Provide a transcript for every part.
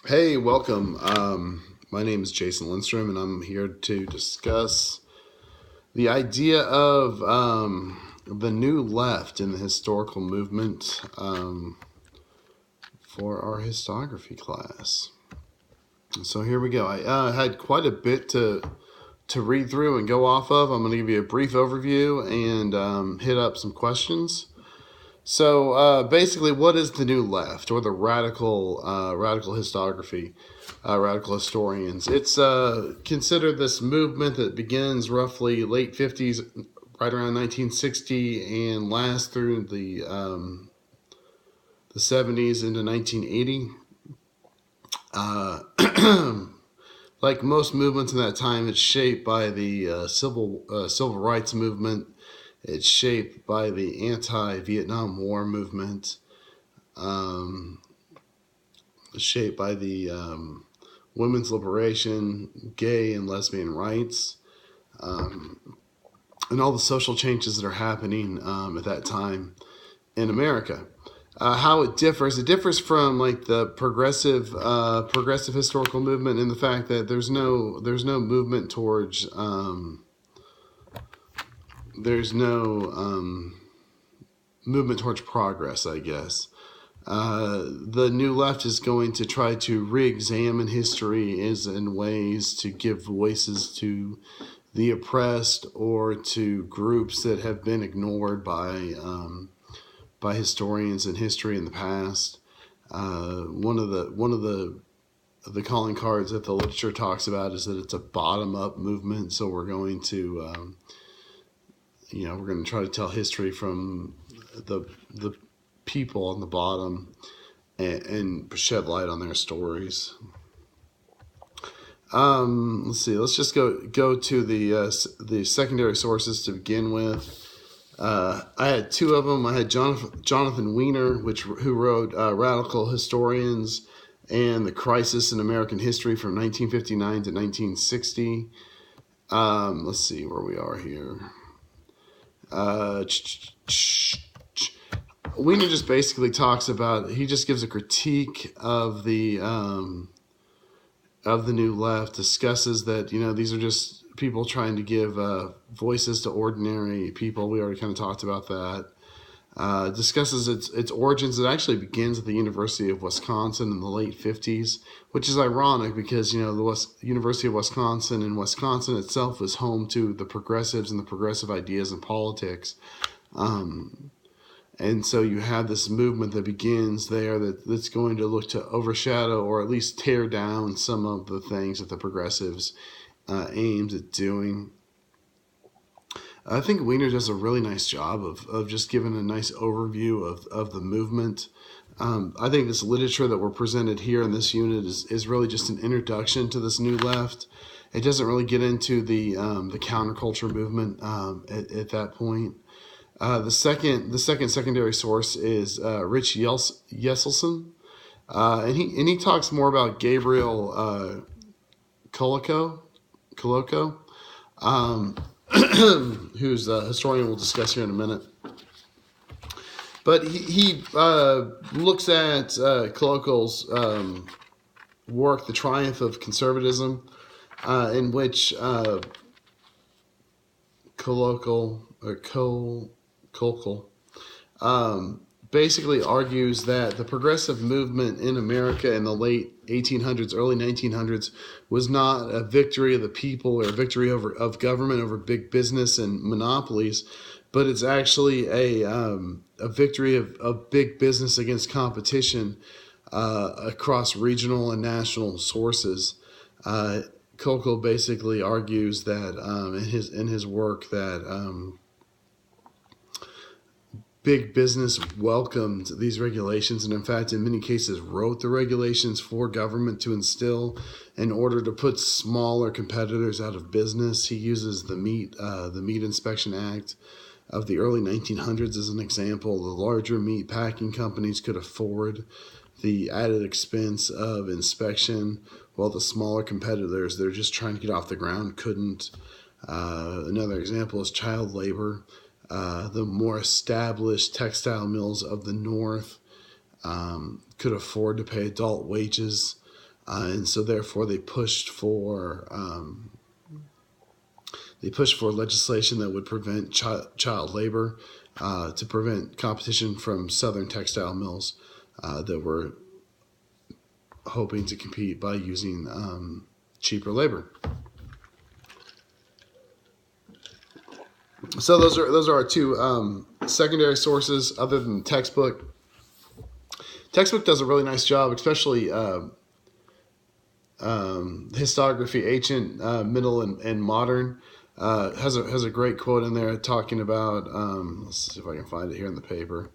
Hey, welcome. My name is Jason Lindstrom, and I'm here to discuss the idea of the new left in the historical movement for our histography class. So here we go. I had quite a bit to read through and go off of. I'm going to give you a brief overview and hit up some questions. So basically, what is the new left or the radical histography, radical historians? It's considered this movement that begins roughly late 50s, right around 1960, and lasts through the 70s into 1980. Like most movements in that time, it's shaped by the civil rights movement. It's shaped by the anti-Vietnam War movement. Um, Shaped by the women's liberation, gay and lesbian rights, and all the social changes that are happening at that time in America. How it differs from like the progressive historical movement in the fact that there's no movement towards there's no movement towards progress, I guess. The new left is going to try to re-examine history as in ways to give voices to the oppressed or to groups that have been ignored by historians in history in the past. One of the calling cards that the literature talks about is that it's a bottom-up movement. So we're going to we're going to try to tell history from the people on the bottom and shed light on their stories. Let's see. Let's just go to the secondary sources to begin with. I had two of them. I had Jonathan Weiner, who wrote Radical Historians and the Crisis in American History from 1959 to 1960. Let's see where we are here. Weiner just basically talks about. He just gives a critique of the new left. Discusses that these are just people trying to give voices to ordinary people. We already kind of talked about that. Discusses its origins. It actually begins at the University of Wisconsin in the late 50s, which is ironic because the University of Wisconsin and Wisconsin itself is home to the progressives and the progressive ideas in politics. And so you have this movement that begins there that's going to look to overshadow or at least tear down some of the things that the progressives aimed at doing. I think Weiner does a really nice job of just giving a nice overview of the movement. I think this literature that we're presented here in this unit is really just an introduction to this new left. It doesn't really get into the counterculture movement at that point. The second secondary source is Rich Yesselson, and he talks more about Gabriel Coloco, who's a historian we'll discuss here in a minute. But he looks at Coloco's work, The Triumph of Conservatism, in which Colokol basically argues that the progressive movement in America in the late 1800s, early 1900s was not a victory of the people or a victory of government over big business and monopolies, but it's actually a victory of big business against competition across regional and national sources. Coco basically argues that in his work that big business welcomed these regulations and in fact in many cases wrote the regulations for government to instill in order to put smaller competitors out of business. He uses the Meat Inspection Act of the early 1900s as an example. The larger meat packing companies could afford the added expense of inspection, while the smaller competitors, they're just trying to get off the ground, couldn't. Another example is child labor. The more established textile mills of the North could afford to pay adult wages and so therefore they pushed for legislation that would prevent child labor, to prevent competition from Southern textile mills that were hoping to compete by using cheaper labor. So those are our two secondary sources other than the textbook. Textbook does a really nice job, especially histography, ancient, middle, and modern. Has a great quote in there talking about. Let's see if I can find it here in the paper.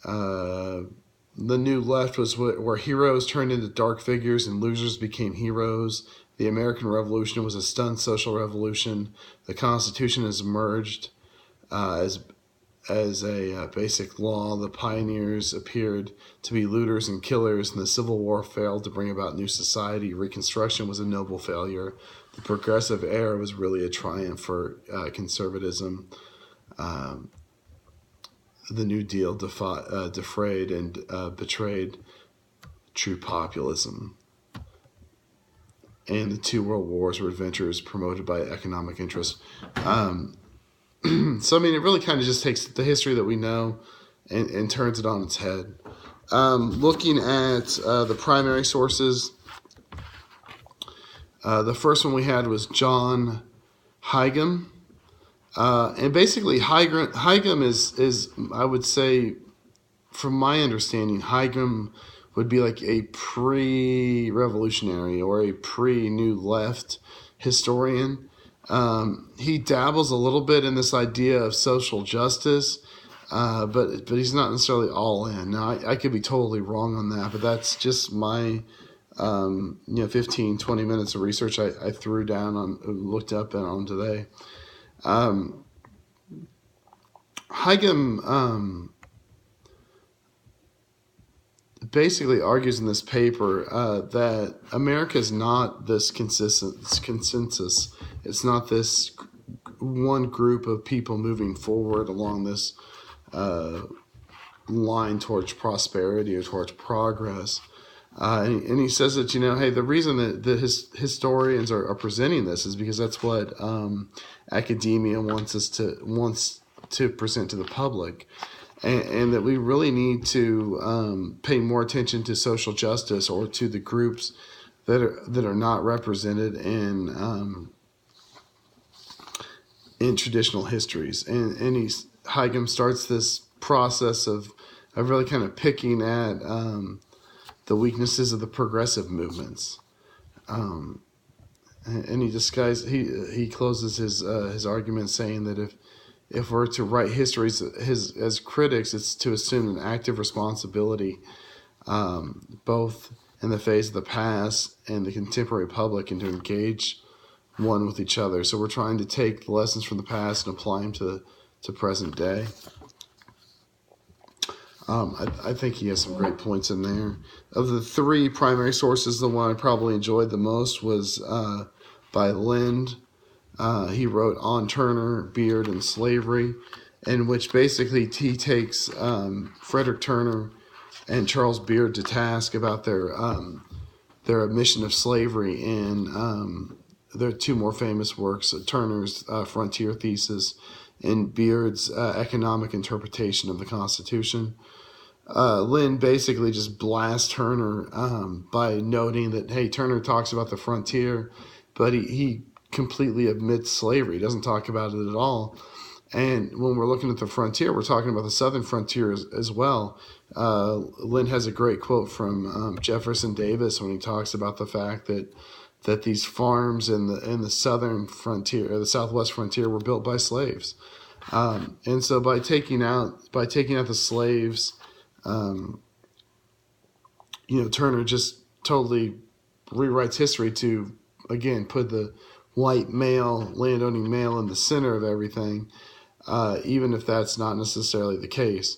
The New Left was where heroes turned into dark figures and losers became heroes. The American Revolution was a stunned social revolution. The Constitution has emerged as a basic law. The pioneers appeared to be looters and killers, and the Civil War failed to bring about new society. Reconstruction was a noble failure. The Progressive Era was really a triumph for conservatism. The New Deal defrayed and betrayed true populism. And the two world wars were adventures promoted by economic interests. So, I mean, it really kind of just takes the history that we know and turns it on its head. Looking at the primary sources, the first one we had was John Higham. And basically, Higham is, I would say, from my understanding, Higham would be like a pre-revolutionary or a pre-New Left historian. He dabbles a little bit in this idea of social justice, but he's not necessarily all in. Now, I could be totally wrong on that, but that's just my 15, 20 minutes of research I threw down on, looked up and on today. Higham basically argues in this paper that America is not this consensus. It's not this one group of people moving forward along this line towards prosperity or towards progress. And he says that, hey, the reason that historians are presenting this is because that's what academia wants to present to the public. And that we really need to pay more attention to social justice or to the groups that are not represented in traditional histories. And Higham starts this process of really kind of picking at the weaknesses of the progressive movements. And he closes his argument saying that if we're to write history as critics, it's to assume an active responsibility, both in the face of the past and the contemporary public, and to engage one with each other. So we're trying to take the lessons from the past and apply them to present day. I think he has some great points in there. Of the three primary sources, the one I probably enjoyed the most was by Lind. He wrote On Turner, Beard, and Slavery, in which basically he takes Frederick Turner and Charles Beard to task about their admission of slavery in their two more famous works, Turner's Frontier Thesis and Beard's Economic Interpretation of the Constitution. Lind basically just blasts Turner by noting that, hey, Turner talks about the frontier, but he completely omits slavery. He doesn't talk about it at all. And when we're looking at the frontier, we're talking about the southern frontier as well. Lind has a great quote from Jefferson Davis when he talks about the fact that these farms in the southern frontier, or the southwest frontier, were built by slaves. And so by taking out the slaves, Turner just totally rewrites history to, again, put the white male, landowning male in the center of everything, even if that's not necessarily the case.